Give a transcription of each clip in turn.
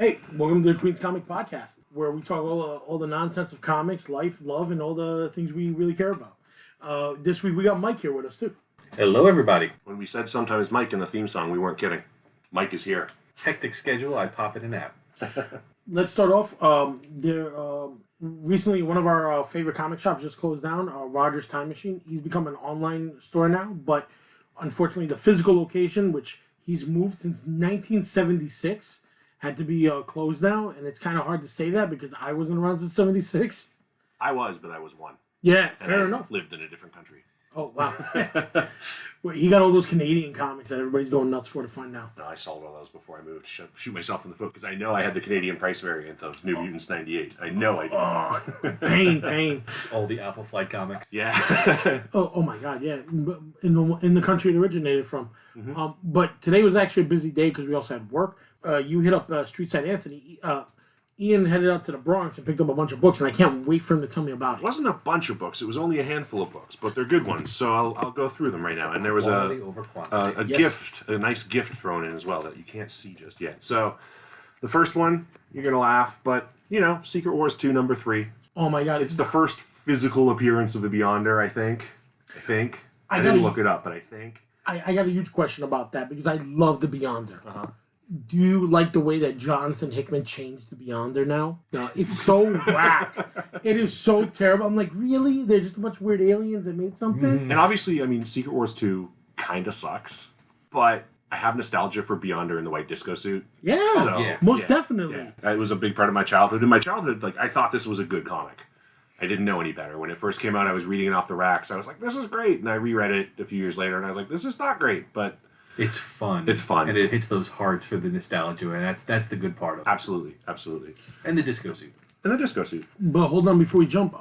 Hey, welcome to the Queen's Comic Podcast, where we talk all the nonsense of comics, life, love, and all the things we really care about. This week we got Mike here with us too. Hello, everybody. When we said sometimes Mike in the theme song, we weren't kidding. Mike is here. Hectic schedule, I pop in and out. Let's start off. Recently, one of our favorite comic shops just closed down, Rogers Time Machine. He's become an online store now, but unfortunately the physical location, which he's moved since 1976, had to be closed now, and it's kind of hard to say that because I wasn't around since 76. I was, but I was one. Yeah, And fair I enough. lived in a different country. Oh, wow. Well, he got all those Canadian comics that everybody's going nuts for to find now. No, I sold all those before I moved. Shoot myself in the foot because I know I had the Canadian price variant of New Mutants 98. I know I did. Pain. All the Alpha Flight comics. Yeah. Oh my God, yeah. In the country it originated from. Mm-hmm. But today was actually a busy day because we also had work. You hit up Street Side Anthony. Ian headed out to the Bronx and picked up a bunch of books, and I can't wait for him to tell me about It it. wasn't a bunch of books. It was only a handful of books, but they're good ones. So I'll go through them right now. And there was Quality over quantity. Yes. a nice gift thrown in as well that you can't see just yet. So the first one, you're going to laugh, but, Secret Wars 2, number 3. Oh my God. It's the first physical appearance of the Beyonder, I think. I didn't look it up, but I think. I got a huge question about that because I love the Beyonder. Do you like the way that Jonathan Hickman changed the Beyonder now? No, it's so whack. It is so terrible. I'm like, really? They're just a bunch of weird aliens that made something? And obviously, Secret Wars 2 kind of sucks, but I have nostalgia for Beyonder in the white disco suit. Yeah, So, most definitely. Yeah. It was a big part of my childhood. In my childhood, I thought this was a good comic. I didn't know any better. When it first came out, I was reading it off the racks. I was like, this is great. And I reread it a few years later, and I was like, this is not great, but... It's fun. It's fun. And it hits those hearts for the nostalgia, and that's the good part of it. Absolutely. And the disco suit. And the disco suit. But hold on before we jump.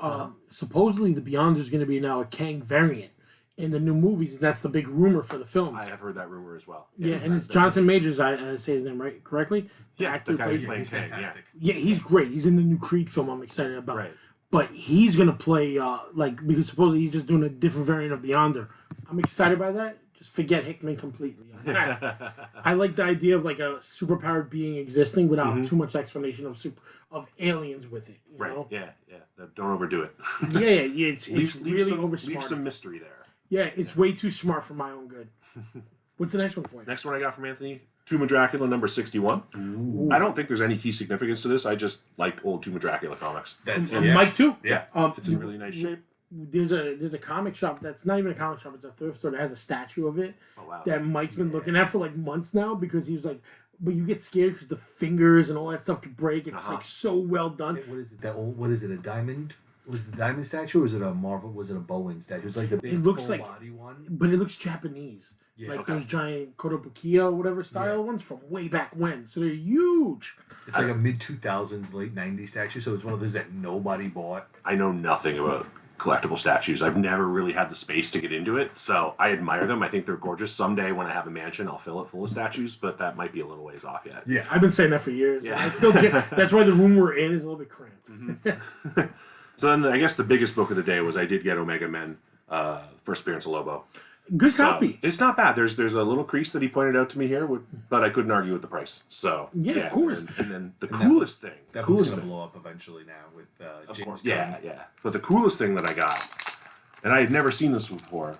Supposedly the Beyonder is going to be now a Kang variant in the new movies, and that's the big rumor for the films. I have heard that rumor as well. Yeah, and it's Jonathan Majors, I say his name right correctly? Yeah, actor the guy who's plays- playing Kang, fantastic. Yeah, he's great. He's in the new Creed film I'm excited about. Right. But he's going to play, because supposedly he's just doing a different variant of Beyonder. I'm excited by that. Just forget Hickman completely. I like the idea of like a superpowered being existing without too much explanation of aliens with it. You know? Yeah. Don't overdo it. Yeah. It's really Leave oversmart. some mystery there. Yeah, it's way too smart for my own good. What's the next one for you? Next one I got from Anthony, Tomb of Dracula, number 61. Ooh. I don't think there's any key significance to this. I just like old Tomb of Dracula comics. And Mike too. Yeah. It's in really nice shape. There's a comic shop that's not even a comic shop, it's a thrift store that has a statue of it. Oh, wow. That Mike's been looking at for like months now because he was like, but you get scared because the fingers and all that stuff to break. It's like so well done. What is it? What is it? A diamond? Was it the diamond statue, or was it a Marvel? Was it a Bowen statue? It's like the big full body one. But it looks Japanese. Yeah, like those giant Kotobukiya or whatever style ones from way back when. So they're huge. It's like a mid 2000s, late 90s statue. So it's one of those that nobody bought. I know nothing about collectible statues. I've never really had the space to get into it, so I admire them. I think they're gorgeous. Someday when I have a mansion, I'll fill it full of statues, but that might be a little ways off yet. Yeah, I've been saying that for years. Yeah. I still that's why the room we're in is a little bit cramped. So then I guess the biggest book of the day was I did get Omega Men, first appearance of Lobo. Good So, copy. it's not bad. There's a little crease that he pointed out to me here, but I couldn't argue with the price. So Yeah, of course. And then the coolest thing. That book's coolest gonna thing. blow up eventually now with Of James course, Gunn. yeah. But the coolest thing that I got, and I had never seen this before,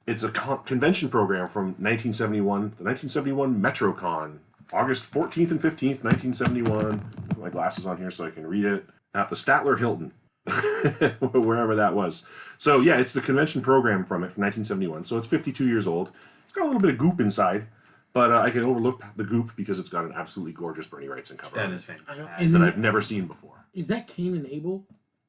it's a convention program from 1971, the 1971 MetroCon, August 14th and 15th, 1971. Put my glasses on here so I can read it. At the Statler Hilton, wherever that was. So yeah, it's the convention program from 1971. So it's 52 years old. It's got a little bit of goop inside, but I can overlook the goop because it's got an absolutely gorgeous Bernie Wrightson cover. That is fantastic. And that I've never seen before. Is that Cain and Abel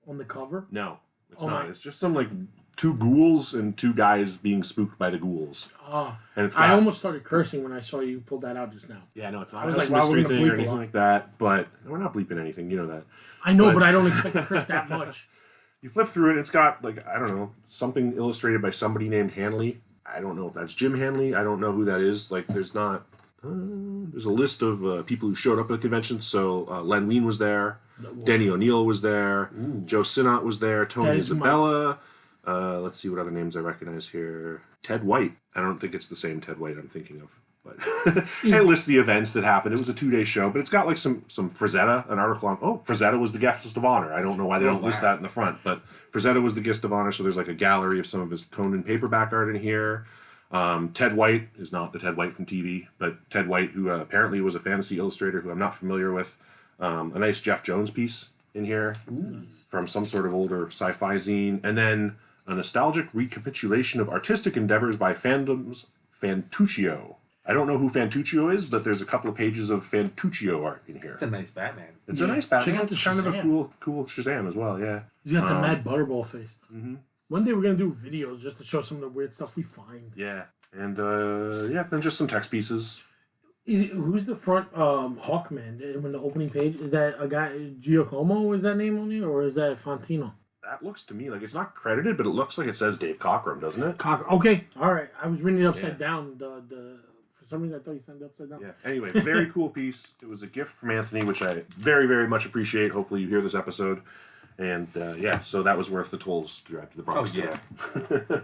on the cover? No, it's Oh not. my- It's just some two ghouls and two guys being spooked by the ghouls. Oh, And it's I got, almost started cursing when I saw you pull that out just now. Yeah, no, it's not I was a like, wow, we're mystery gonna thing or bleep a anything lot. like that. But we're not bleeping anything. You know that. I know, but I don't expect to curse that much. You flip through it, it's got, I don't know, something illustrated by somebody named Hanley. I don't know if that's Jim Hanley. I don't know who that is. There's not... there's a list of people who showed up at the convention. So Len Wein was there. Denny O'Neil was there. Joe Sinnott was there. Tony Isabella. Let's see what other names I recognize here. Ted White. I don't think it's the same Ted White I'm thinking of. But it lists the events that happened. It was a 2-day show, but it's got like some Frazetta, an article on. Oh, Frazetta was the guest of honor. I don't know why they don't list that in the front, but Frazetta was the guest of honor. So there's like a gallery of some of his toned and paperback art in here. Ted White is not the Ted White from TV, but Ted White, who apparently was a fantasy illustrator who I'm not familiar with. A nice Jeff Jones piece in here from some sort of older sci-fi zine, and then a nostalgic recapitulation of artistic endeavors by fandom's Fantuccio. I don't know who Fantuccio is, but there's a couple of pages of Fantuccio art in here. It's a nice Batman. It's a nice Batman. Check out the It's kind of a Shazam. cool Shazam as well, yeah. He's got the mad butterball face. Mm-hmm. One day we're going to do videos just to show some of the weird stuff we find. Yeah. And, and just some text pieces. Who's the front Hawkman in the opening page? Is that a guy, Giacomo, is that name on there? Or is that Fantino? That looks to me like it's not credited, but it looks like it says Dave Cockrum, doesn't it? Okay, all right. I was reading it upside down. For some reason, I thought you signed it upside down. Yeah. Anyway, very cool piece. It was a gift from Anthony, which I very, very much appreciate. Hopefully, you hear this episode. And so that was worth the tolls to drive to the Bronx. Oh, yeah.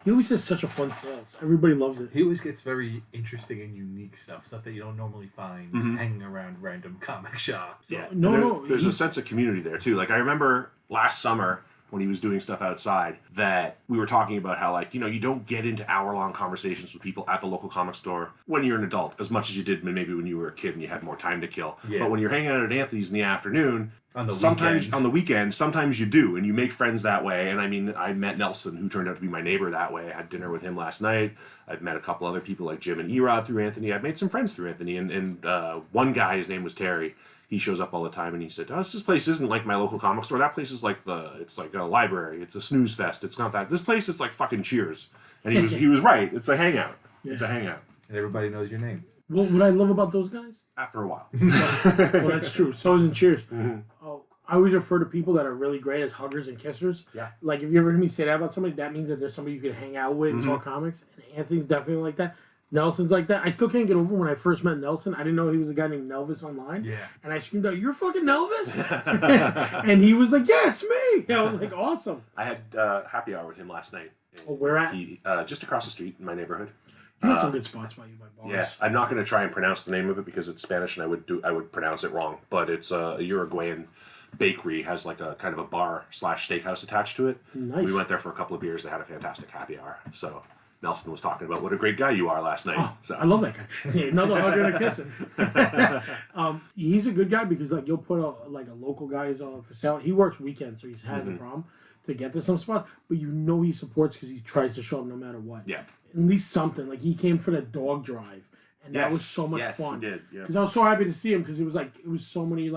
He always has such a fun sales. Everybody loves it. He always gets very interesting and unique stuff that you don't normally find hanging around random comic shops. Yeah. No. There's a sense of community there, too. Like, I remember last summer when he was doing stuff outside that we were talking about how, like, you don't get into hour-long conversations with people at the local comic store when you're an adult as much as you did maybe when you were a kid and you had more time to kill. Yeah. But when you're hanging out at Anthony's in the afternoon, on the weekend, sometimes you do, and you make friends that way. And I mean, I met Nelson, who turned out to be my neighbor that way. I had dinner with him last night. I've met a couple other people like Jim and Erod through Anthony. I've made some friends through Anthony, and one guy, his name was Terry. He shows up all the time, and he said, this place isn't like my local comic store. That place is like it's like a library. It's a snooze fest. It's not that. This place, it's like fucking Cheers. And he was right. It's a hangout. Yeah. It's a hangout. And everybody knows your name. Well, what I love about those guys? After a while. Well, that's true. So is in Cheers. Mm-hmm. Oh, I always refer to people that are really great as huggers and kissers. Yeah. Like, if you ever hear me say that about somebody, that means that there's somebody you can hang out with and talk comics. And Anthony's definitely like that. Nelson's like that. I still can't get over when I first met Nelson. I didn't know he was a guy named Nelvis online. Yeah. And I screamed out, "You're fucking Nelvis?" And he was like, "Yeah, it's me." I was like, "Awesome." I had happy hour with him last night. Oh, where at? Just across the street in my neighborhood. You got some good spots by you, by bars. Yeah, I'm not going to try and pronounce the name of it because it's Spanish and I would pronounce it wrong. But it's a Uruguayan bakery, has like a kind of a bar / steakhouse attached to it. Nice. We went there for a couple of beers. They had a fantastic happy hour. So Nelson was talking about what a great guy you are last night. Oh, so I love that guy. Yeah, another hugger and a kisser. He's a good guy because like you'll put a local guy who's on for sale. He works weekends, so he has a problem to get to some spots. But he supports because he tries to show up no matter what. Yeah. At least something. Like he came for the dog drive, and that was so much fun. He did. Yeah. Because I was so happy to see him because it was so many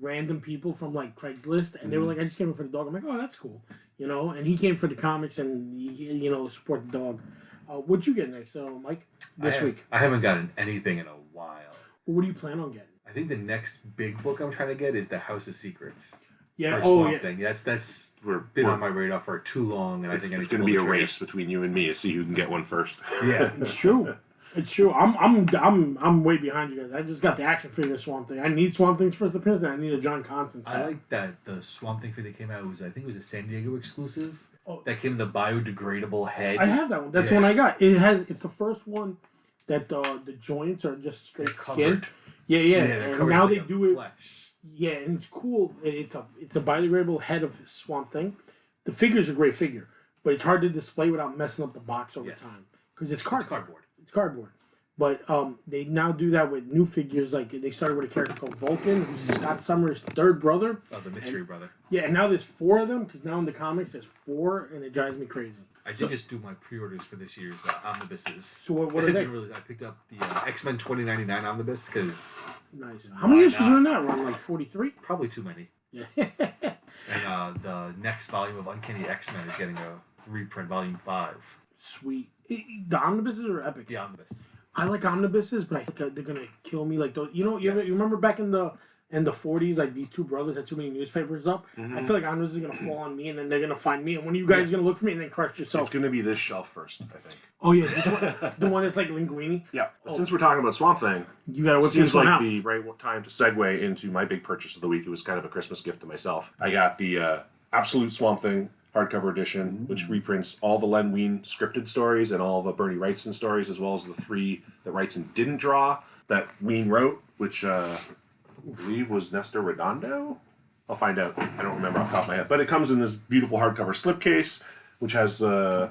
random people from like Craigslist, and they were like, "I just came in for the dog." I'm like, "Oh, that's cool," And he came for the comics and he, support the dog. What'd you get next, Mike? This week? I haven't gotten anything in a while. Well, what do you plan on getting? I think the next big book I'm trying to get is The House of Secrets. Yeah. Thing. That's been on my radar for too long, and I think it's going to be a race between you and me to see who can get one first. Yeah, it's true. It's true. I'm way behind you guys. I just got the action figure Swamp Thing. I need Swamp Thing's first appearance, and I need a John Constantine. I like that the Swamp Thing that came out I think it was a San Diego exclusive. Oh. That came the biodegradable head. I have that one. That's the one I got. It's the first one that the joints are just straight skin. Yeah. And now they do it. Flesh. Yeah, and it's cool. It's a biodegradable head of Swamp Thing. The figure's a great figure, but it's hard to display without messing up the box over time because it's cardboard. It's cardboard. But they now do that with new figures. Like they started with a character called Vulcan, who's Scott Summers' third brother. Oh, the mystery brother. Yeah, and now there's 4 of them because now in the comics there's 4, and it drives me crazy. I did just do my pre-orders for this year's omnibuses. So what are they? I picked up the X-Men 2099 omnibus because. Nice. How many issues are in that run? Like 43? Probably too many. Yeah. And the next volume of Uncanny X-Men is getting a reprint, volume 5. Sweet. The omnibuses are epic. The omnibus. I like omnibuses, but I think they're gonna kill me. Like those, you remember back in the 40s, like these 2 brothers had too many newspapers up. Mm-hmm. I feel like omnibuses are gonna fall on me, and then they're gonna find me, and one of you guys is gonna look for me and then crush yourself. It's gonna be this shelf first, I think. Oh yeah, the one that's like linguini. Yeah. Since we're talking about Swamp Thing, you gotta whip seems this one like out. the right time to segue into my big purchase of the week. It was kind of a Christmas gift to myself. I got the Absolute Swamp Thing hardcover edition, which reprints all the Len Wein scripted stories and all the Bernie Wrightson stories, as well as the 3 that Wrightson didn't draw that Wein wrote, which I believe was Nestor Redondo. I'll find out. I don't remember off the top of my head. But it comes in this beautiful hardcover slipcase, which has a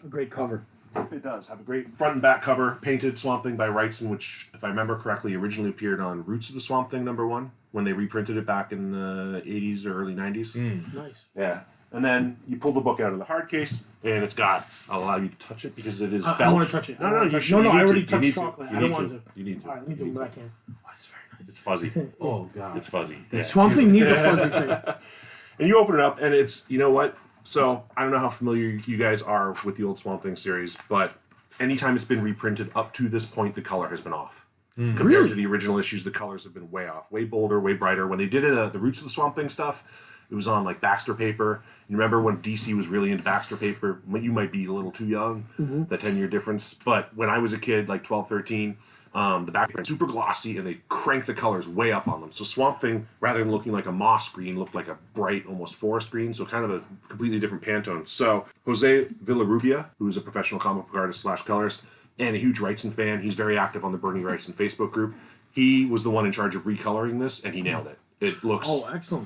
great cover. It does have a great front and back cover, painted Swamp Thing by Wrightson, which, if I remember correctly, originally appeared on Roots of the Swamp Thing #1 when they reprinted it back in the 80s or early 90s. Nice. Yeah. And then you pull the book out of the hard case, and it's got. I'll allow you to touch it because it is felt. I want to touch it. No, you should. No, you I need already to. You touched need chocolate. to. I don't want to. You need to. All right, let me do it, but I can. Oh, it's very nice. It's fuzzy. Oh god, it's fuzzy. Yeah. Swamp Thing needs a fuzzy thing. And you open it up, and it's, you know what? So I don't know how familiar you guys are with the old Swamp Thing series, but anytime it's been reprinted up to this point, the color has been off. Compared to the original issues, the colors have been way off, way bolder, way brighter. When they did it, the Roots of the Swamp Thing stuff, it was on like Baxter paper. You remember when DC was really into Baxter paper? You might be a little too young, the 10-year difference. But when I was a kid, like 12, 13, the back paper was super glossy, and they cranked the colors way up on them. So Swamp Thing, rather than looking like a moss green, looked like a bright, almost forest green. So kind of a completely different Pantone. So Jose Villarrubia, who is a professional comic book artist / colorist, and a huge Wrightson fan, he's very active on the Bernie Wrightson Facebook group. He was the one in charge of recoloring this, and he nailed it. It looks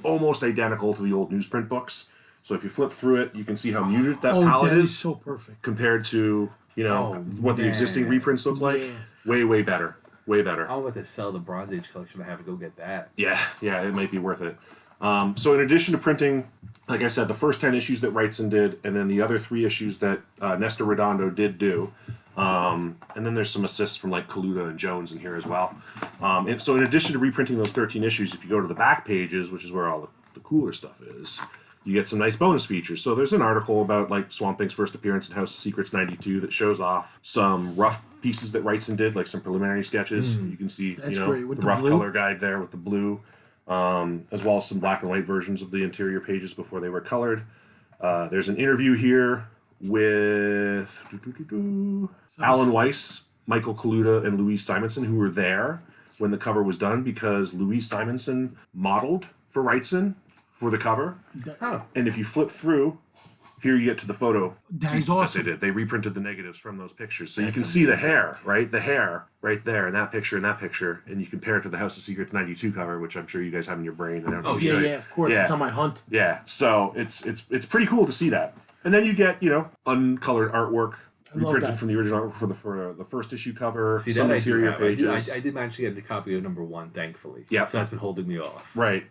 almost identical to the old newsprint books. So if you flip through it, you can see how muted that palette that is so perfect compared to, what the existing reprints look like. Yeah. Way better. Way better. I'm about to sell the Bronze Age collection. I have to go get that. Yeah, it might be worth it. So in addition to printing, like I said, the first 10 issues that Wrightson did, and then the other 3 issues that Nestor Redondo did do, and then there's some assists from like Kaluta and Jones in here as well. And so in addition to reprinting those 13 issues, if you go to the back pages, which is where all the cooler stuff is, you get some nice bonus features. So there's an article about like Swamp Thing's first appearance in House of Secrets '92 that shows off some rough pieces that Wrightson did, like some preliminary sketches. You can see the rough color guide there with the blue, as well as some black and white versions of the interior pages before they were colored. There's an interview here with Alan Weiss, Michael Kaluta, and Louise Simonson, who were there when the cover was done, because Louise Simonson modeled for Wrightson for the cover. And if you flip through, here you get to the photo. That is awesome. That they did. They reprinted the negatives from those pictures. So you can see the hair, right? The hair right there in that picture, and you compare it to the House of Secrets '92 cover, which I'm sure you guys have in your brain. And yeah, of course. Yeah. It's on my hunt. Yeah, so it's pretty cool to see that. And then you get, uncolored artwork reprinted from the original artwork for the first issue cover, some interior pages. I did manage to get the copy of #1, thankfully. Yeah. So that's been holding me off. Right.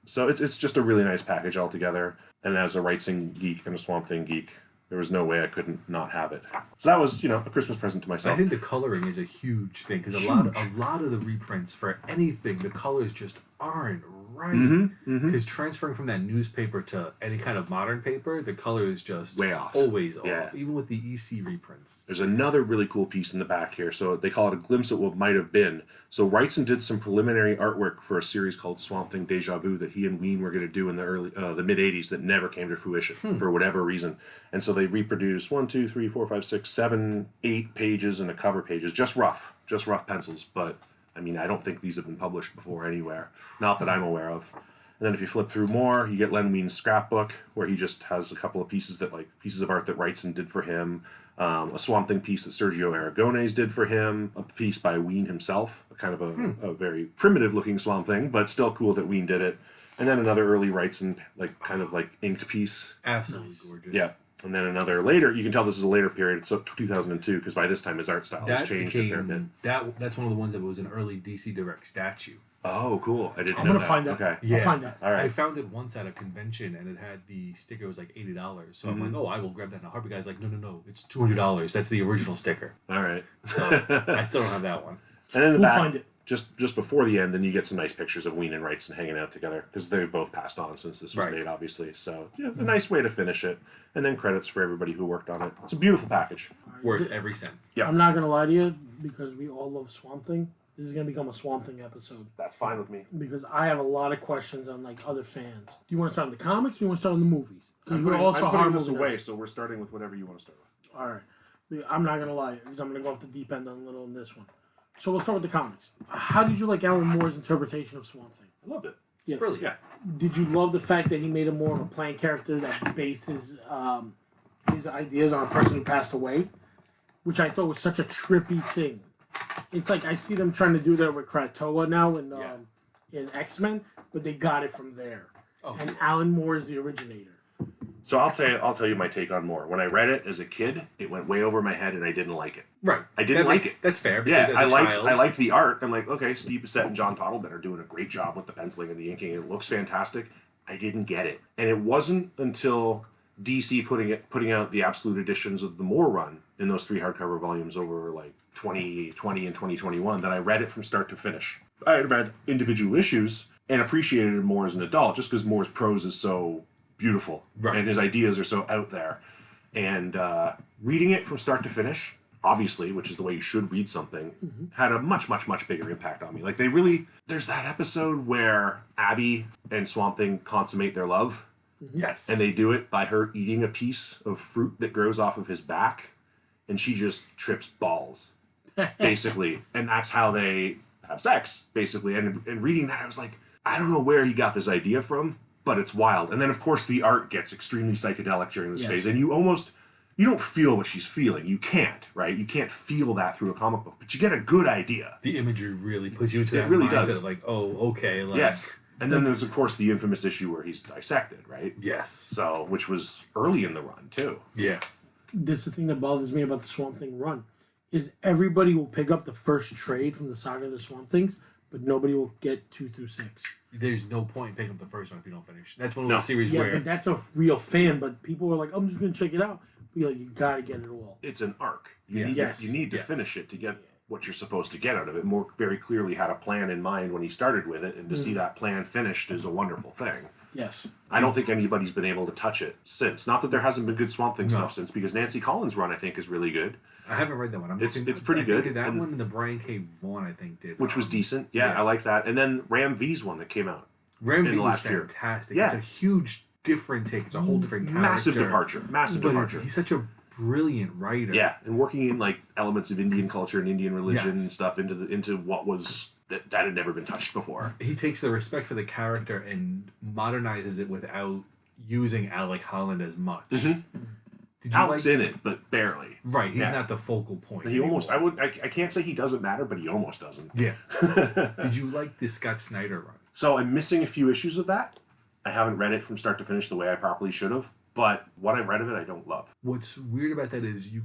So it's just a really nice package altogether. And as a Wrightson geek and a Swamp Thing geek, there was no way I couldn't not have it. So that was, a Christmas present to myself. I think the coloring is a huge thing, because a lot of the reprints for anything, the colors just aren't right. Because transferring from that newspaper to any kind of modern paper, the color is just way off. Always off, even with the EC reprints. There's another really cool piece in the back here. So they call it a glimpse at what might have been. So Wrightson did some preliminary artwork for a series called Swamp Thing Deja Vu that he and Wein were going to do in the mid 80s that never came to fruition for whatever reason. And so they reproduced 1, 2, 3, 4, 5, 6, 7, 8 pages and a cover pages, just rough pencils, but I mean, I don't think these have been published before anywhere. Not that I'm aware of. And then if you flip through more, you get Len Wein's scrapbook, where he just has a couple of pieces of art that Wrightson did for him, a Swamp Thing piece that Sergio Aragonés did for him, a piece by Wein himself, kind of a very primitive-looking Swamp Thing, but still cool that Wein did it. And then another early Wrightson, kind of inked piece. Absolutely gorgeous. Yeah. And then another later, you can tell this is a later period, it's up to 2002, because by this time his art style has changed a fair bit. That's one of the ones that was an early DC Direct statue. Oh, cool. I didn't know that. I'm going to find that. Okay. Yeah. I'll find that. All right. I found it once at a convention, and it had the sticker was like $80. So I'm like, I will grab that in a heartbeat. Guy's like, no, it's $200. That's the original sticker. All right. So I still don't have that one. And then in the back, find it. Just before the end, then you get some nice pictures of Wein and Wrightson hanging out together, because they've both passed on since this was made, obviously. So, a nice way to finish it. And then credits for everybody who worked on it. It's a beautiful package. Worth every cent. Yeah. I'm not going to lie to you, because we all love Swamp Thing. This is going to become a Swamp Thing episode. That's fine with me. Because I have a lot of questions on other fans. Do you want to start in the comics, or do you want to start in the movies? Because I'm putting this away, so we're starting with whatever you want to start with. All right. I'm not going to lie, because I'm going to go off the deep end on a little in this one. So we'll start with the comics. How did you like Alan Moore's interpretation of Swamp Thing? I loved it. Yeah. Brilliant. Yeah. Did you love the fact that he made him more of a plain character that based his ideas on a person who passed away, which I thought was such a trippy thing. It's like I see them trying to do that with Krakoa now in X-Men, but they got it from there. Oh. And Alan Moore is the originator. So I'll tell you my take on Moore. When I read it as a kid, it went way over my head, and I didn't like it. Right. I didn't like it. That's fair. Yeah, Because as a child, I like the art. I'm like, okay, Steve Bissette and John Toddleben are doing a great job with the penciling and the inking. It looks fantastic. I didn't get it, and it wasn't until DC putting out the absolute editions of the Moore run in those 3 hardcover volumes over like 2020 and 2021 that I read it from start to finish. I had read individual issues and appreciated it more as an adult, just because Moore's prose is so beautiful, right, and his ideas are so out there. And reading it from start to finish, obviously, which is the way you should read something, had a much, much, much bigger impact on me. Like, there's that episode where Abby and Swamp Thing consummate their love. Yes. And they do it by her eating a piece of fruit that grows off of his back, and she just trips balls, basically. And that's how they have sex, basically. And reading that, I was like, I don't know where he got this idea from, but it's wild. And then, of course, the art gets extremely psychedelic during this phase, and you don't feel what she's feeling. You can't, right? You can't feel that through a comic book, but you get a good idea. The imagery really puts you into that really mindset does. of like, oh, okay. Like, Yes. And then there's, of course, the infamous issue where he's dissected, right? Yes. So, which was early in the run, too. Yeah. This is the thing that bothers me about the Swamp Thing run, is everybody will pick up the first trade from the Saga of the Swamp Things, but nobody will get 2 through 6. There's no point in picking up the first one if you don't finish. That's one of those series Yeah, where... but that's a real fan, but people are like, I'm just going to check it out. But you're like, you got to get it all. It's an arc. You need to finish it to get what you're supposed to get out of it. Moore very clearly had a plan in mind when he started with it, and to see that plan finished is a wonderful thing. Yes. I don't think anybody's been able to touch it since. Not that there hasn't been good Swamp Thing stuff since, because Nancy Collins' run, I think, is really good. I haven't read that one. It's pretty good. That one and the Brian K. Vaughan, I think, did. Which was decent. Yeah, I like that. And then Ram V's one that came out. Ram V in the was last year. fantastic. Yeah. It's a huge, different take. It's a whole different character. Massive departure. He's such a brilliant writer. Yeah, and working in like elements of Indian culture and Indian religion and Yes. stuff into what was that had never been touched before. He takes the respect for the character and modernizes it without using Alec Holland as much. Did you Alec's in it, but barely. Right, he's not the focal point. He almost. I can't say he doesn't matter, but he almost doesn't. Yeah. Did you like the Scott Snyder run? So I'm missing a few issues of that. I haven't read it from start to finish the way I probably should have. But what I've read of it, I don't love. What's weird about that is you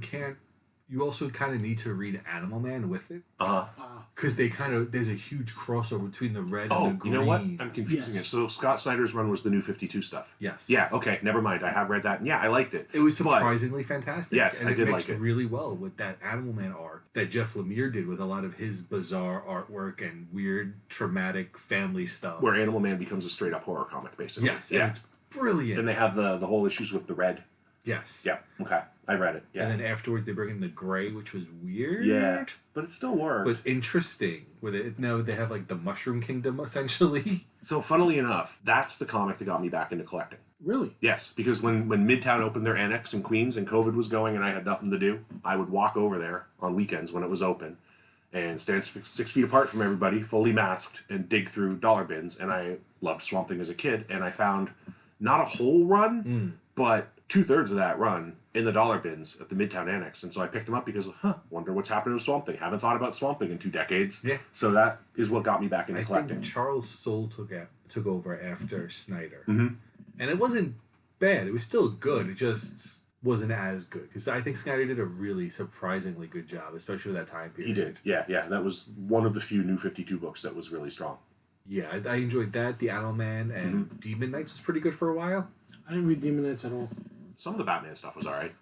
also kind of need to read Animal Man with it. Because there's a huge crossover between the red and the green. You know what? I'm confusing it. So Scott Snyder's run was the New 52 stuff. Yes. Yeah, okay, never mind. I have read that, and yeah, I liked it. It was surprisingly fantastic. Yes, and I it did mixed like it. really well with that Animal Man art that Jeff Lemire did with a lot of his bizarre artwork and weird, traumatic family stuff. Where Animal Man becomes a straight-up horror comic, basically. Yes, yeah. and it's brilliant. And they have the whole issues with the red. Yes. Yeah, okay. I read it, yeah. And then afterwards they bring in the gray, which was weird. Yeah, but it still worked. But interesting. They have like the Mushroom Kingdom, essentially. So, funnily enough, that's the comic that got me back into collecting. Really? Yes, because when Midtown opened their annex in Queens and COVID was going and I had nothing to do, I would walk over there on weekends when it was open and stand 6 feet apart from everybody, fully masked, and dig through dollar bins. And I loved Swamp Thing as a kid, and I found not a whole run, but 2/3 of that run in the dollar bins at the Midtown Annex. And so I picked them up because, wonder what's happening with Swamp Thing. Haven't thought about Swamp Thing in 2 decades. Yeah. So that is what got me back into I collecting. think Charles Soule took over after Snyder. And it wasn't bad. It was still good. It just wasn't as good. Because I think Snyder did a really surprisingly good job, especially with that time period. He did. Yeah. That was one of the few New 52 books that was really strong. Yeah, I enjoyed that. The Animal Man and Demon Knights was pretty good for a while. I didn't read Demon Knights at all. Some of the Batman stuff was all right.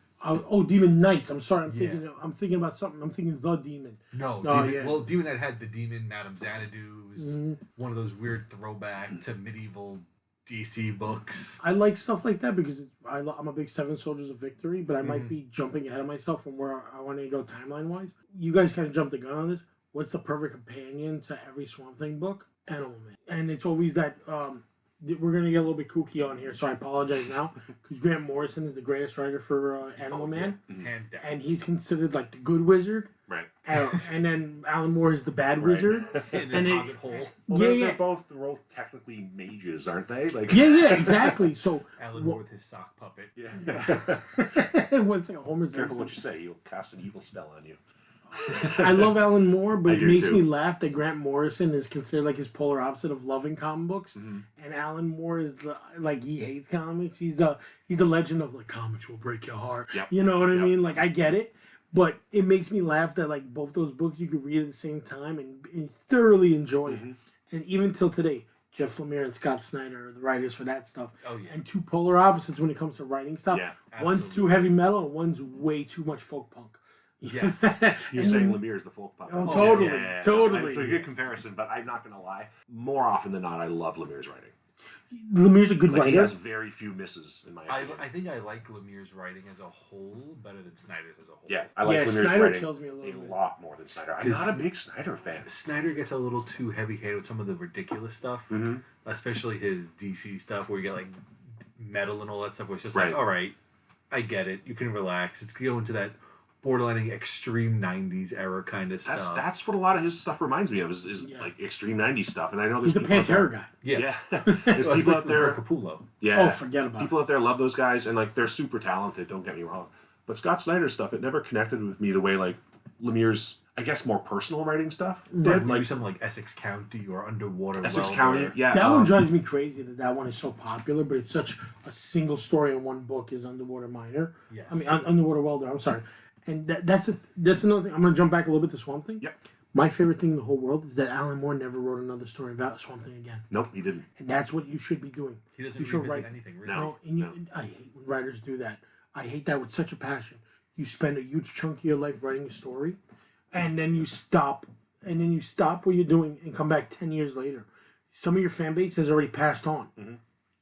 Demon Knights. I'm sorry. I'm Yeah. thinking about something. I'm thinking The Demon. No, Oh, yeah. Well, Demon Knight had the Demon, Madame Xanadu's, one of those weird throwback to medieval DC books. I like stuff like that because I'm a big Seven Soldiers of Victory, but I might be jumping ahead of myself from where I want to go timeline-wise. You guys kind of jumped the gun on this. What's the perfect companion to every Swamp Thing book? Animal Man. And it's always that we're gonna get a little bit kooky on here, so I apologize now. Because Grant Morrison is the greatest writer for Animal Man, hands down. and he's considered like the good wizard. Right. And then Alan Moore is the bad wizard. In this And it- hobbit hole. Well, Yeah, they're, yeah. they're both technically mages, aren't they? Like, Yeah, exactly. So Alan Moore with his sock puppet. yeah. one second, Homer Careful Simpson. what you say. You'll cast an evil spell on you. I love Alan Moore, but I it do makes too. me laugh that Grant Morrison is considered like his polar opposite of loving comic books, and Alan Moore is like he hates comics. He's the legend of like comics will break your heart. Yep. You know what I Yep. mean? Like I get it, but it makes me laugh that like both those books you could read at the same time and thoroughly enjoy it. And even till today, Jeff Lemire and Scott Snyder are the writers for that stuff. Oh, yeah. And two polar opposites when it comes to writing stuff. Yeah, One's too absolutely. heavy metal, and one's way too much folk punk. Yes. You're saying Lemire's the folk puppet. Oh, totally, totally. It's a good comparison, but I'm not going to lie. More often than not, I love Lemire's writing. Lemire's a good Like, he writer. has very few misses, in my opinion. I think I like Lemire's writing as a whole better than Snyder's as a whole. Yeah, I like Yeah, Lemire's Snyder writing kills me a little bit. lot more than Snyder. I'm 'Cause- not a big Snyder fan. Snyder gets a little too heavy-handed with some of the ridiculous stuff, especially his DC stuff where you get like metal and all that stuff. Where it's just Right. like, all right, I get it. You can relax. It's going to that borderline extreme '90s era kind of stuff. That's what a lot of his stuff reminds me of is Yeah. like extreme '90s stuff. And I know He's there's the people out there- Pantera guy. yeah. There's people out there. Capullo. Yeah. Oh, forget about People out there love those guys, and like they're super talented. Don't get me wrong, but Scott Snyder's stuff it never connected with me the way like Lemire's, I guess, more personal writing stuff Right, did. maybe Like something like Essex County or Underwater. Essex Welder. County, yeah. That one drives me crazy that one is so popular, but it's such a single story in one book is Underwater Miner. Yes. I mean, Underwater Welder, I'm sorry. And that's another thing. I'm going to jump back a little bit to Swamp Thing. Yep. My favorite thing in the whole world is that Alan Moore never wrote another story about Swamp Thing again. Nope, he didn't. And that's what you should be doing. He doesn't You should revisit write- anything, really. No. I hate when writers do that. I hate that with such a passion. You spend a huge chunk of your life writing a story, and then you stop, what you're doing and come back 10 years later. Some of your fan base has already passed on.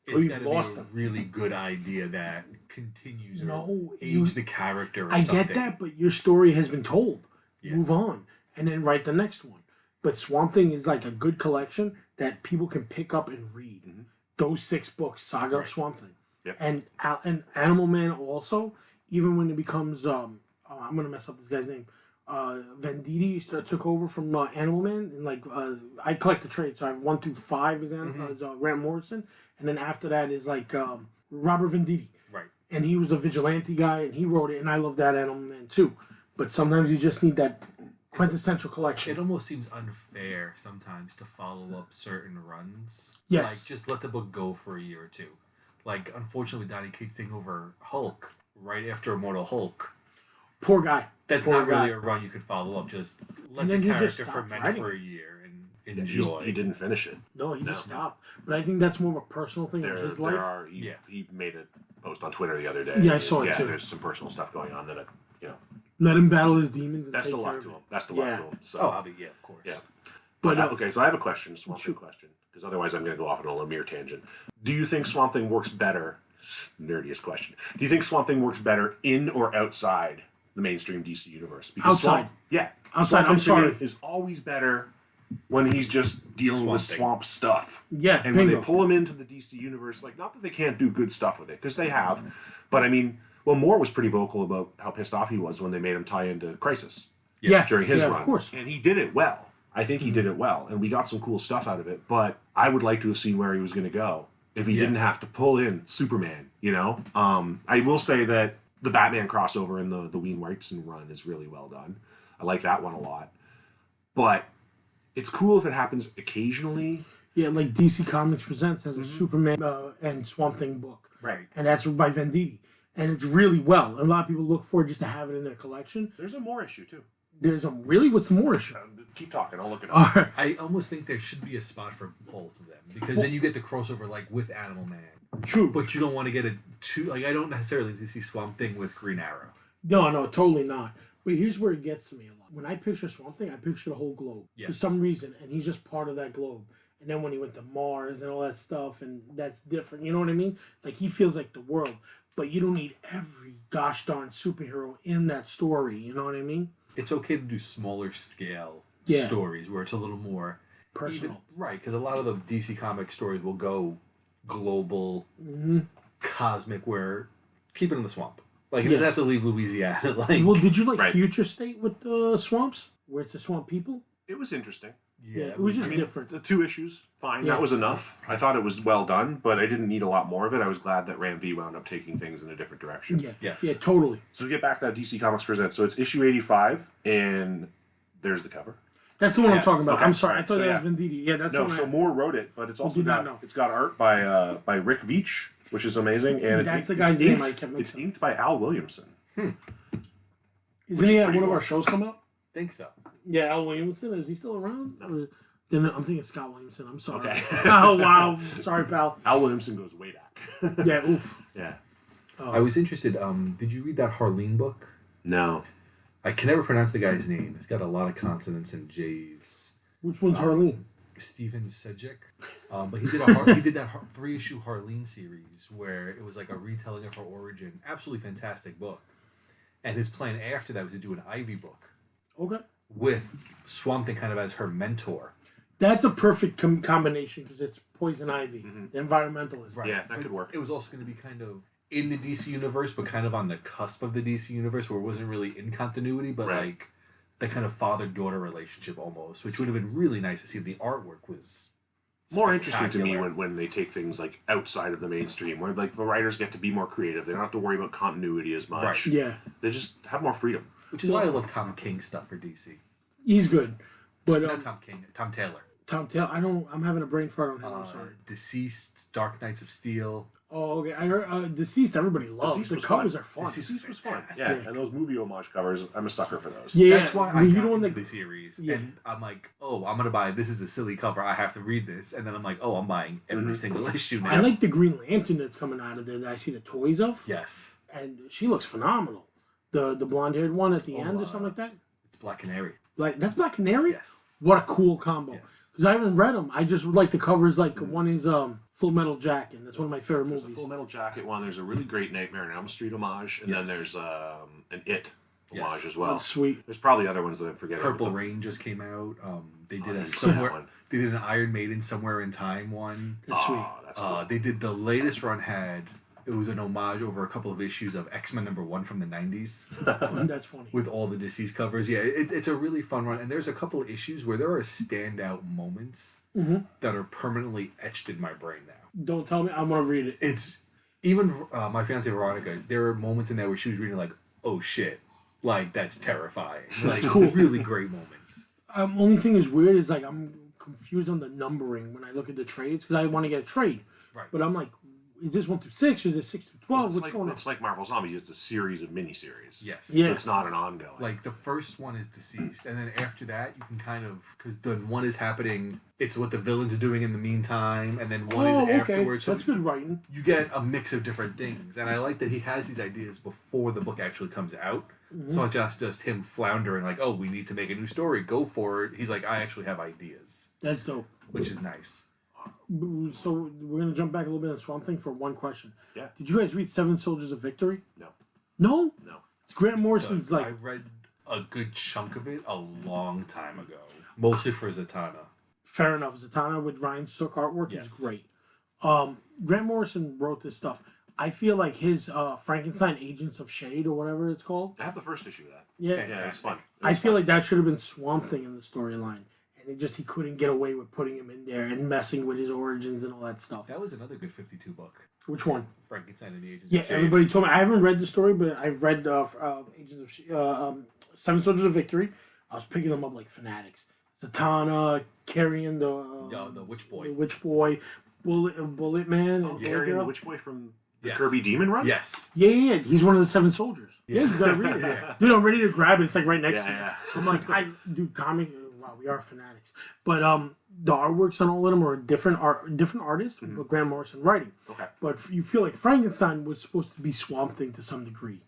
It's you've got to lost be a them. really good idea that continues or No, age the character or I something. get that, but your story has been told. Yeah. Move on, and then write the next one. But Swamp Thing is like a good collection that people can pick up and read. Those 6 books, Saga of Swamp Thing, Yep. and Animal Man also. Even when it becomes, I'm gonna mess up this guy's name. Venditti took over from Animal Man, and like I collect the trade, so I have 1 through 5 is Grant Morrison, and then after that is like Robert Venditti. Right. And he was the vigilante guy, and he wrote it, and I love that Animal Man too. But sometimes you just need that quintessential collection. It almost seems unfair sometimes to follow up certain runs. Yes. Like, just let the book go for a year or two. Like, unfortunately, Donny Cates thing over Hulk, right after Immortal Hulk, Poor guy. that's Poor not really guy. a run you could follow up. Just let And the then he just character stopped ferment writing for it. a year and enjoy. He didn't finish it. No, he just stopped. But I think that's more of a personal thing in his life. He made a post on Twitter the other day. Yeah, I saw it too. There's some personal stuff going on that Let him battle his demons and that's take the care luck of to it. him. That's the Yeah. luck to him. So Oh, of course. yeah. But Okay, so I have a question, Swamp Thing question, because otherwise I'm going to go off on a Lemire tangent. Do you think Swamp Thing works better? Nerdiest question. Do you think Swamp Thing works better in or outside the mainstream DC universe? Because Outside. Outside, Swamp I'm Thing to me sorry. is always better when he's just dealing with Thing. swamp stuff. Yeah, And when they bingo. pull him into the DC universe, like, not that they can't do good stuff with it, because they have, but I mean, well, Moore was pretty vocal about how pissed off he was when they made him tie into Crisis yeah, during his yeah, run. of course. And he did it well. I think he did it well, and we got some cool stuff out of it, but I would like to have seen where he was going to go if he didn't have to pull in Superman, you know? I will say that the Batman crossover in the Ween Wrightson run is really well done. I like that one a lot. But it's cool if it happens occasionally. Yeah, like DC Comics Presents has a Superman and Swamp Thing book. Right. And that's by Venditti. And it's really well. And a lot of people look for it just to have it in their collection. There's a Moore issue, too. There's a really what's more issue. Keep talking, I'll look it up. Alright. I almost think there should be a spot for both of them because then you get the crossover like with Animal Man. True. But you don't want to get it too like I don't necessarily see Swamp Thing with Green Arrow. No, totally not. But here's where it gets to me a lot. When I picture Swamp Thing, I picture the whole globe. For Yes. some reason. And he's just part of that globe. And then when he went to Mars and all that stuff, and that's different. You know what I mean? Like, he feels like the world. But you don't need every gosh darn superhero in that story. You know what I mean? It's okay to do smaller scale Yeah. stories where it's a little more Personal. right? Because a lot of the DC comic stories will go global, cosmic, where keep it in the swamp. Like, it doesn't have to leave Louisiana. Like, well, did you like Right. Future State with the swamps, where it's the swamp people? It was interesting. Yeah, it was just different. The 2 issues, fine. Yeah. That was enough. I thought it was well done, but I didn't need a lot more of it. I was glad that Ram V wound up taking things in a different direction. Yeah, Yes. yeah, totally. So to get back to that DC Comics Presents, so it's issue 85, and there's the cover. That's the one I'm Yes. talking about. Okay. I'm sorry, I thought So, that yeah. was Venditti. Yeah, that's No, the one. so Moore wrote it, but it's also did not know. it's got art by Rick Veitch, which is amazing, and That's it's, the it's guy's name inked, I kept It's mixing. inked by Al Williamson. Isn't which he is at pretty one of cool. our shows coming up? think so. Yeah, Al Williamson. Is he still around? Or, then I'm thinking Scott Williamson. I'm sorry. Okay. Oh wow, sorry, pal. Al Williamson goes way back. Yeah, oof. Yeah. I was interested. Did you read that Harleen book? No. I can never pronounce the guy's name. It's got a lot of consonants and J's. Which one's Harleen? Stephen Sejic. But he did that 3-issue Harleen series where it was like a retelling of her origin. Absolutely fantastic book. And his plan after that was to do an Ivy book Okay. with Swamp Thing kind of as her mentor. That's a perfect combination because it's Poison Ivy, the environmentalist. Right. Yeah, that could work. It was also going to be kind of in the DC universe, but kind of on the cusp of the DC universe where it wasn't really in continuity, but Right. like the kind of father-daughter relationship almost, which would have been really nice to see. The artwork was More interesting to me spectacular. when they take things like outside of the mainstream, where like the writers get to be more creative. They don't have to worry about continuity as much. Right. Yeah, They just have more freedom. Which is why I love Tom King stuff for DC. he's good, but Not Tom King, Tom Taylor. Tom Taylor. I'm having a brain fart on him. I'm sorry. DCeased, Dark Knights of Steel. Oh, okay. I heard DCeased. Everybody loves. Deceased The was covers fun. are fun. Deceased was fun. fantastic. Yeah, Yeah. and those movie homage covers, I'm a sucker for those. Yeah, That's why I you got know when into the the series. Yeah. And I'm like, oh, I'm going to buy, this is a silly cover. I have to read this. And then I'm like, oh, I'm buying every single issue now. I like the Green Lantern that's coming out of there that I see the toys of, Yes. and she looks phenomenal. The blonde haired one at the end or something like that. It's Black Canary. Like that's Black Canary. Yes. What a cool combo. Yes. Because I haven't read them. I just like the covers. Like one is Full Metal Jacket. That's one of my favorite There's a movies. Full Metal Jacket one. There's a really great Nightmare on Elm Street homage, and then Yes. there's an It Yes. homage as well. Oh, sweet. There's probably other ones that I'm forgetting. Purple Rain just came out. They did I a didn't see somewhere. that one. They did an Iron Maiden Somewhere in Time one. That's sweet. Oh, that's cool. They did the latest run had. It was an homage over a couple of issues of X-Men #1 from the 90s That's funny. with all the DCeased covers. Yeah, it's a really fun run. And there's a couple of issues where there are standout moments that are permanently etched in my brain now. Don't tell me. I'm gonna read it. It's even my fiance Veronica. There are moments in there where she was reading like, "Oh shit!" Like that's terrifying. Like cool. really great moments. Only thing is weird is like I'm confused on the numbering when I look at the trades because I want to get a trade, Right. but I'm like, is this 1 through 6 or is this 6 through 12? It's What's like, going on? It's like Marvel Zombies. It's a series of miniseries. Yes. Yeah. So it's not an ongoing. Like the first one is DCeased, and then after that you can kind of because the one is happening. It's what the villains are doing in the meantime, and then one is Okay, afterwards. So that's good writing. you get a mix of different things, and I like that he has these ideas before the book actually comes out. Mm-hmm. It's not just him floundering like, "Oh, we need to make a new story. Go for it." He's like, "I actually have ideas," That's dope. which is nice. So we're gonna jump back a little bit on Swamp Thing for one question. Yeah. Did you guys read Seven Soldiers of Victory? No. No. No. It's Grant Morrison's I like read a good chunk of it a long time ago, mostly for Zatanna. fair enough. Zatanna with Ryan Sook artwork Yes. is great. Grant Morrison wrote this stuff. I feel like his Frankenstein Agents of Shade or whatever it's called. I have the first issue of that. Yeah. Yeah, it's fun. I feel like that should have been Swamp Thing in the storyline. And he couldn't get away with putting him in there and messing with his origins and all that stuff. That was another good 52 book. Which one? Frankenstein and the Agents Yeah, of Shade. everybody told me. I haven't read the story, but I read Agents of Seven Soldiers of Victory. I was picking them up like fanatics. Zatanna, carrying the Witch Boy. the Witch Boy, Bullet Man, and Gary Bullet and the Girl. Witch Boy from the Yes. Kirby Demon Run? Yes. Yeah, he's one of the Seven Soldiers. Yeah, you gotta read it. Yeah. Dude, I'm ready to grab it. It's like right next to me. Yeah. I'm like, dude, comic. Wow, we are fanatics. But the artworks on all of them are different artists, but Grant Morrison writing. Okay. But you feel like Frankenstein was supposed to be Swamp Thing to some degree.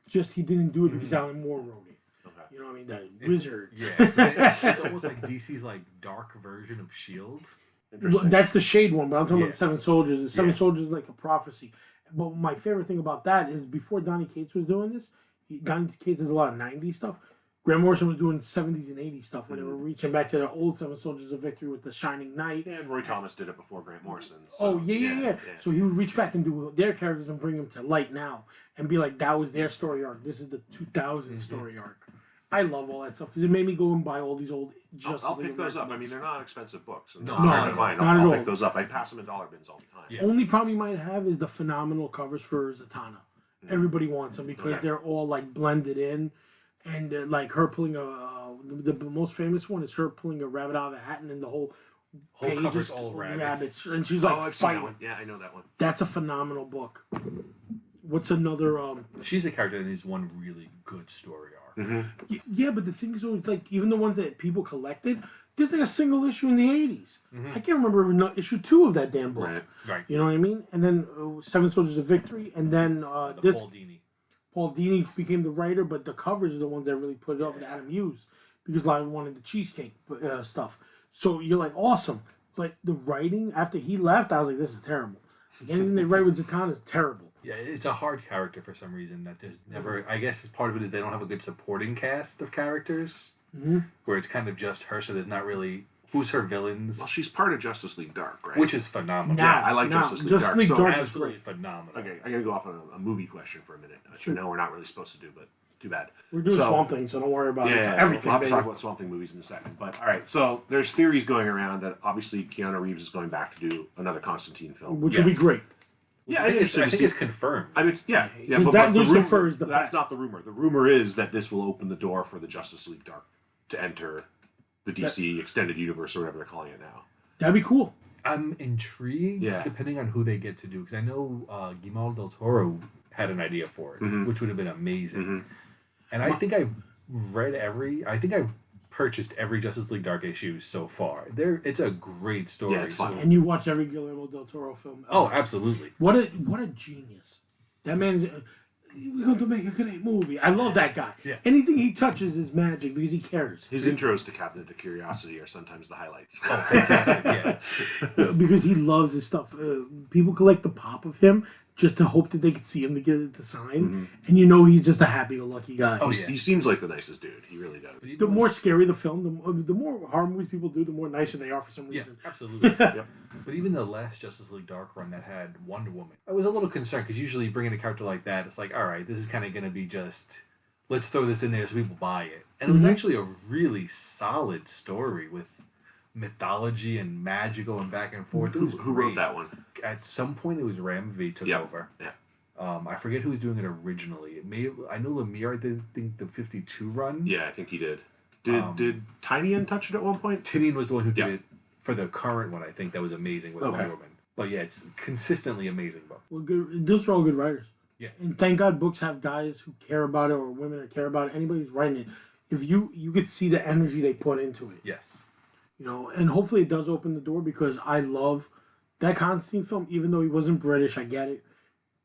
Just he didn't do it because Alan Moore wrote it. Okay. You know what I mean? That wizard. Yeah. It's almost like DC's like dark version of S.H.I.E.L.D. Well, Interesting. that's the Shade one, but I'm talking Yeah. about the Seven Soldiers. The Seven Yeah. Soldiers is like a prophecy. But my favorite thing about that is before Donny Cates was doing this, Donny Cates does a lot of 90s stuff. Grant Morrison was doing 70s and 80s stuff where they were reaching back to the old Seven Soldiers of Victory with the Shining Knight. And Roy Thomas did it before Grant Morrison. So, yeah. So he would reach back and do their characters and bring them to light now and be like, that was their story arc. This is the 2000 story arc. I love all that stuff because it made me go and buy all these old I'll pick those up. I mean, they're not expensive books. No, I'll pick those up. I pass them in dollar bins all the time. Yeah. Only problem you might have is the phenomenal covers for Zatanna. Everybody wants them because they're all like blended in, and like her pulling the most famous one is her pulling a rabbit out of a hat, and then the whole page cover's is all rabbits. and she's like I've seen that fighting. one. Yeah, I know that one. That's a phenomenal book. What's another? She's a character that needs one really good story arc. Yeah, but the thing is, always like even the ones that people collected, there's like a single issue in the '80s. I can't remember issue 2 of that damn book. Right. You know what I mean? And then Seven Soldiers of Victory, and then this. Paul Dini became the writer, but the covers are the ones that really put it up with Adam Hughes because a lot of them wanted the cheesecake stuff. So you're like, awesome. But the writing, after he left, I was like, this is terrible. Like, anything they write with Zatanna is terrible. Yeah, it's a hard character for some reason that there's never... I guess part of it is they don't have a good supporting cast of characters where it's kind of just her, so there's not really... Who's her villains? Well, she's part of Justice League Dark, right? Which is phenomenal. Yeah, I like Justice League Dark. League So Dark is Absolutely phenomenal. Okay, I gotta go off on a movie question for a minute. Which I know we're not really supposed to do, but too bad. We're doing Swamp Thing, so don't worry about it. Yeah, Everything, we'll have to baby. talk about Swamp Thing movies in a second. But all right, so there's theories going around that obviously Keanu Reeves is going back to do another Constantine film, Which would be great. Yeah, I think it's confirmed. I mean, yeah, But but Lucifer is the that's best. not the rumor. The rumor is that this will open the door for the Justice League Dark to enter the DC extended universe or whatever they're calling it now. That'd be cool. I'm intrigued, depending on who they get to do, because I know Guillermo del Toro had an idea for it, which would have been amazing. And I think I purchased every Justice League Dark issue so far. It's a great story. Yeah, it's fun. And you watch every Guillermo del Toro film. Oh, absolutely. What a genius. That man, we're going to make a great movie. I love that guy. Yeah. Anything he touches is magic because he cares. His intros to Captain of Curiosity are sometimes the highlights. Oh, fantastic, yeah. Because he loves his stuff. People collect the pop of him just to hope that they can see him to get it to sign. And you know he's just a happy-go-lucky guy. Oh, He seems like the nicest dude. He really does. The more scary the film, the more horror movies people do, the more nicer they are for some Yeah, reason. absolutely. Yep. But even the last Justice League Dark run that had Wonder Woman, I was a little concerned because usually bringing a character like that, it's like, all right, this is kind of going to be just, let's throw this in there so people buy it. And it was actually a really solid story with mythology and magic going back and forth. It was Who great. wrote that one? At some point, it was Ram V took over. Yeah. I forget who was doing it originally. I know Lemire did think the 52 run. Yeah, I think he did. Did Tynion touch it at one point? Tinian was the one who did it for the current one. I think that was amazing with Wonder Woman. But yeah, it's consistently amazing book. Well, good. Those are all good writers. Yeah. And thank God books have guys who care about it or women that care about it. Anybody who's writing it, if you could see the energy they put into it. Yes. You know, and hopefully it does open the door because I love that Constantine film. Even though he wasn't British, I get it.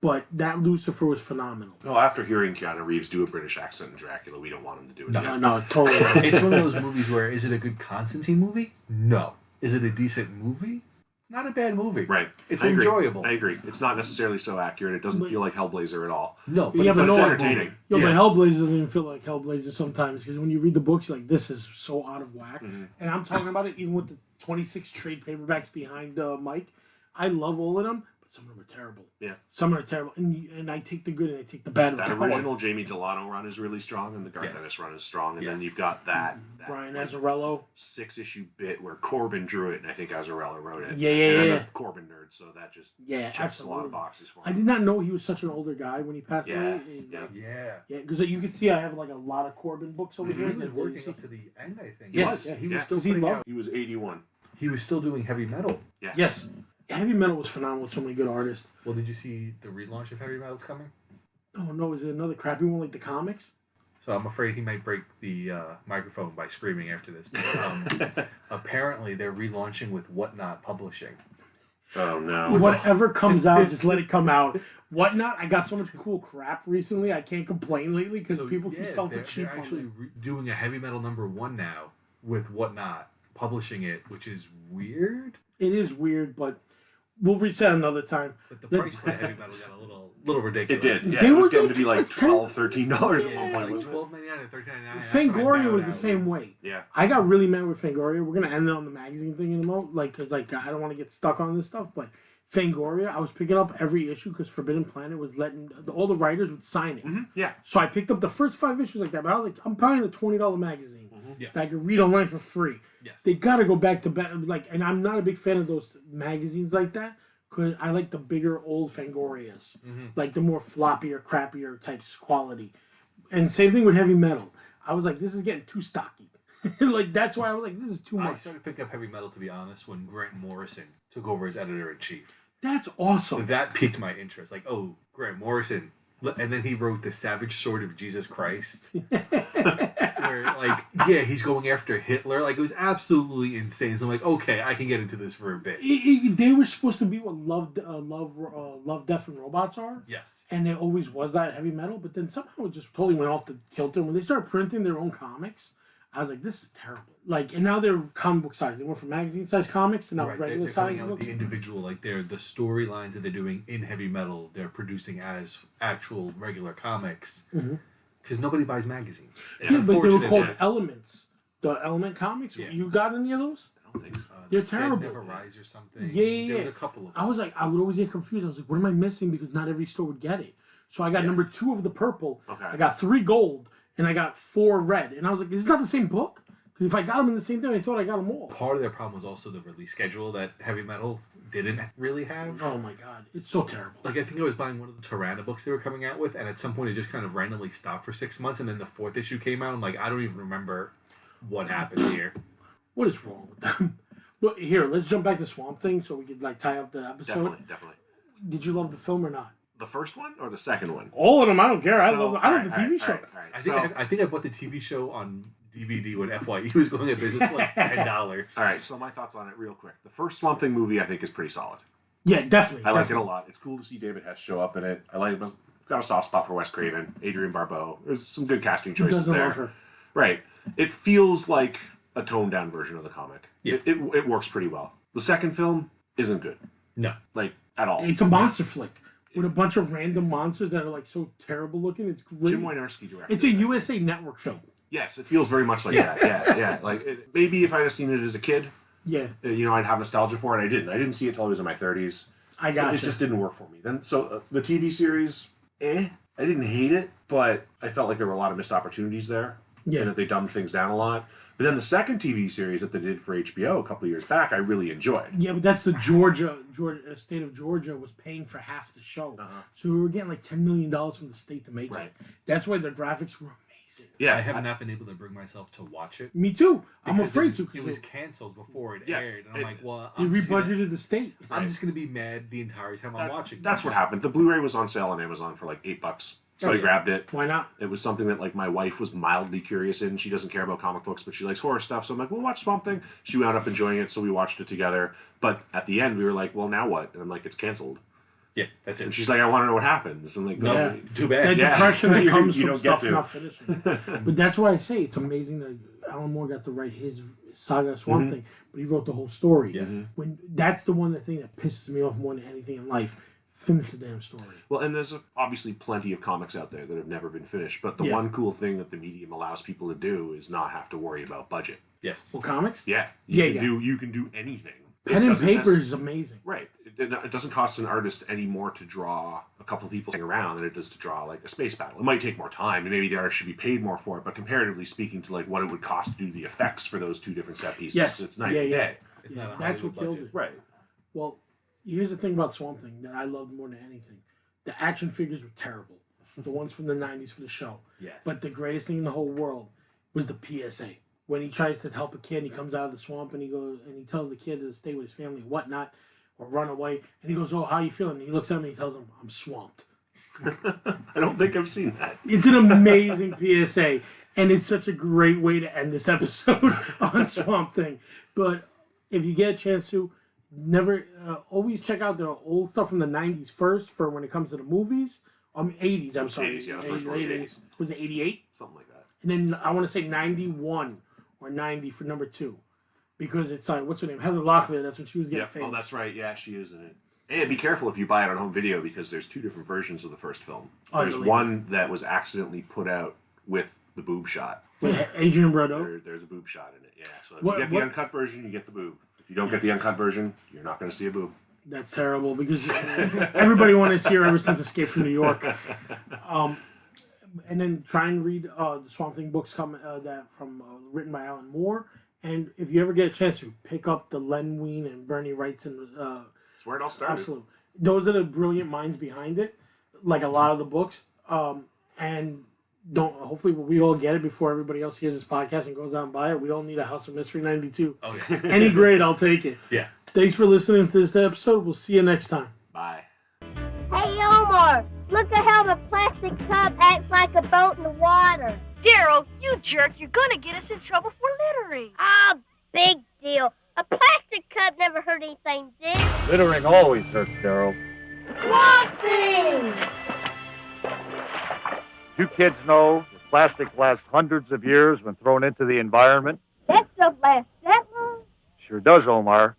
But that Lucifer was phenomenal. Well, after hearing Keanu Reeves do a British accent in Dracula, we don't want him to do it again. No, totally. It's one of those movies where, is it a good Constantine movie? No. Is it a decent movie? It's not a bad movie. Right. It's I agree. enjoyable. I agree. It's not necessarily so accurate. It doesn't feel like Hellblazer at all. No, but Yeah, it's but a no, fun entertaining. movie. But Hellblazer doesn't even feel like Hellblazer sometimes because when you read the books, you're like, this is so out of whack. And I'm talking about it even with the 26 trade paperbacks behind Mike. I love all of them, but some of them are terrible. Yeah. Some are terrible. And I take the good and I take the bad. That with original Jamie Delano run is really strong, and the Garth Ennis run is strong, and then you've got that Brian Azzarello 6-issue bit where Corbin drew it, and I think Azzarello wrote it. Yeah. And I'm a Corbin nerd, so that just checks absolutely. a lot of boxes for me. I did not know he was such an older guy when he passed away. Yeah. Yeah. Yeah, because you can see I have like a lot of Corbin books over here. He was that working you up to the end, I think. Yes, he was Yeah. still Does he putting love- out. He was 81. He was still doing heavy metal. Yeah. Yes. Heavy Metal was phenomenal with so many good artists. Well, did you see the relaunch of heavy metal's coming? Oh no, is it another crappy one like the comics? So I'm afraid he might break the microphone by screaming after this. But, apparently, they're relaunching with Whatnot Publishing. Oh no. Whatever comes out, just let it come out. Whatnot, I got so much cool crap recently. I can't complain lately because people keep selling for cheap. They're actually doing a heavy metal #1 now with Whatnot publishing it, which is weird. It is weird, but we'll reach that another time. But the price for heavy metal got a little ridiculous. It did. Yeah, They it were was getting good to be like $12, $13 at one It point, was like wasn't it? $12.99 and $13.99. Fangoria was the same way. Yeah. I got really mad with Fangoria. We're gonna end it on the magazine thing in a moment, because I don't want to get stuck on this stuff. But Fangoria, I was picking up every issue because Forbidden Planet was letting all the writers would sign it. Yeah. So I picked up the first 5 issues like that. But I was like, I'm buying a $20 magazine Yeah. that I could read online for free. Yes. They gotta go back to back. And I'm not a big fan of those magazines like that. Cause I like the bigger old Fangorias, like the more floppier, crappier types quality. And same thing with heavy metal. I was like, this is getting too stocky. Like that's why I was like, this is too I much. started picking up heavy metal, to be honest, when Grant Morrison took over as editor-in-chief. That's awesome. That piqued my interest. Like, oh, Grant Morrison. And then he wrote The Savage Sword of Jesus Christ. Where, like, yeah, he's going after Hitler. Like, it was absolutely insane. So I'm like, okay, I can get into this for a bit. They were supposed to be what Love, Death, and Robots are. Yes. And it always was that heavy metal. But then somehow it just totally went off the kilter. When they started printing their own comics, I was like, this is terrible. Like, and now they're comic book size. They went from magazine size comics to now Right, regular they're size. coming out with the individual, like the storylines that they're doing in heavy metal, they're producing as actual regular comics. Because nobody buys magazines. Yeah, but they were called that- Elements. The Element comics. Yeah. You got any of those? I don't think so. They're Dead terrible. Never Rise or something. Yeah. There was a couple of them. I was like, I would always get confused. I was like, what am I missing? Because not every store would get it. So I got number 2 of the purple. Okay. I got 3 gold, and I got 4 red. And I was like, this is not the same book? Because if I got them in the same thing, I thought I got them all. Part of their problem was also the release schedule that heavy metal didn't really have. Oh my god, it's so terrible. Like, I think I was buying one of the Tirana books they were coming out with, and at some point it just kind of randomly stopped for 6 months, and then the 4th issue came out. I'm like, I don't even remember what happened here. What is wrong with them? But here, let's jump back to Swamp Thing so we could like tie up the episode. Definitely. Did you love the film or not? The first one or the second one? All of them. I don't care. I So, love the TV alright, show. alright. I think I bought the TV show on DVD when FYE was going out of business for like $10. All right, so my thoughts on it real quick. The first Swamp Thing movie I think is pretty solid. Yeah, definitely. I like it a definitely. lot. It's cool to see David Hess show up in it. I like got a soft spot for Wes Craven, Adrienne Barbeau. There's some good casting Who choices doesn't there. love her? Right. It feels like a toned down version of the comic. Yeah. It works pretty well. The second film isn't good. No. Like, at all. It's a monster flick with a bunch of random monsters that are like so terrible looking. It's great. Jim Wynorski directed It's a it. USA Network film. Yes, it feels very much like that. Yeah. Like, maybe if I had seen it as a kid, Yeah, I'd have nostalgia for it. I didn't. I didn't see it till I was in my 30s. I So got it just didn't work for me. Then, the TV series, I didn't hate it, but I felt like there were a lot of missed opportunities there. Yeah. And that they dumbed things down a lot. But then the second TV series that they did for HBO a couple of years back, I really enjoyed. Yeah, but that's the state of Georgia was paying for half the show, so we were getting like $10 million from the state to make Right. it. That's why the graphics were amazing. Yeah. I have not been able to bring myself to watch it. Me too. I'm because afraid to. It was canceled before it Yeah, aired, and I'm like, well, They rebudgeted the state. I'm just gonna be mad the entire time I'm watching. That's this. what happened. The Blu-ray was on sale on Amazon for like $8. So I Okay. grabbed it. Why not? It was something that like my wife was mildly curious in. She doesn't care about comic books, but she likes horror stuff. So I'm like, we'll watch Swamp Thing. She wound up enjoying it, so we watched it together. But at the end, we were like, well, now what? And I'm like, it's canceled. Yeah, that's it. And she's like, I want to know what happens. I'm like, no, Yeah. too That bad. Yeah. depression that You comes from don't get stuff to. not finishing. But that's why I say it's amazing that Alan Moore got to write his saga Swamp Thing, but he wrote the whole story. Yes. When that's the one thing that pisses me off more than anything in life. Finish the damn story. Well, and there's obviously plenty of comics out there that have never been finished. But the Yeah. one cool thing that the medium allows people to do is not have to worry about budget. Yes. Well, comics? Yeah, Yeah. You can do anything. Pen It and doesn't paper necess- is amazing. Right. It doesn't cost an artist any more to draw a couple of people sitting around than it does to draw like a space battle. It might take more time, and maybe the artist should be paid more for it. But comparatively speaking to like what it would cost to do the effects for those two different set pieces, Yes. it's night Yeah, and yeah. day. It's Yeah, not a that's Hollywood what killed budget. it. Right. Well, here's the thing about Swamp Thing that I loved more than anything. The action figures were terrible. The ones from the 90s for the show. Yes. But the greatest thing in the whole world was the PSA. When he tries to help a kid, he comes out of the swamp and he goes and he tells the kid to stay with his family and whatnot, or run away. And he goes, "Oh, how you feeling?" And he looks at him and he tells him, "I'm swamped." I don't think I've seen that. It's an amazing PSA, and it's such a great way to end this episode on Swamp Thing. But if you get a chance to, never always check out the old stuff from the 90s first for when it comes to the movies. 80s, I'm sorry. 80s, yeah, the first one was 80s. Was it 88? Something like that. And then I want to say 91 or 90 for number 2. Because it's like, what's her name? Heather Locklear, that's when she was getting Yeah. famous. Oh, that's right. Yeah, she is in it. And be careful if you buy it on home video because there's 2 different versions of the first film. There's Unbelievable. one that was accidentally put out with the boob shot. With Adrian Brito. There's a boob shot in it, yeah. So if What- you get the what- uncut version, you get the boob. If you don't get the uncut version, you're not going to see a boob. That's terrible because everybody wanted to see her ever since Escape from New York. And then try and read the Swamp Thing books written by Alan Moore. And if you ever get a chance to pick up the Len Wein and Bernie Wrightson, That's where it all started. absolutely, those are the brilliant minds behind it. Like a lot of the books, and hopefully we all get it before everybody else hears this podcast and goes out and buy it. We all need a House of Mystery 92. Oh yeah. Any grade, I'll take it. Yeah. Thanks for listening to this episode. We'll see you next time. Bye. Hey, Omar, look at how the plastic cup acts like a boat in the water. Daryl, you jerk, you're gonna get us in trouble for littering. Ah, big deal. A plastic cup never hurt anything, did it? Littering always hurts, Daryl. Walking! You kids know that plastic lasts hundreds of years when thrown into the environment? That stuff lasts that long? Sure does, Omar.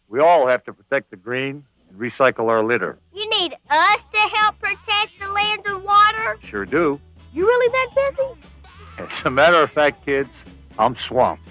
We all have to protect the green and recycle our litter. You need us to help protect the land and water? Sure do. You really that busy? As a matter of fact, kids, I'm swamped.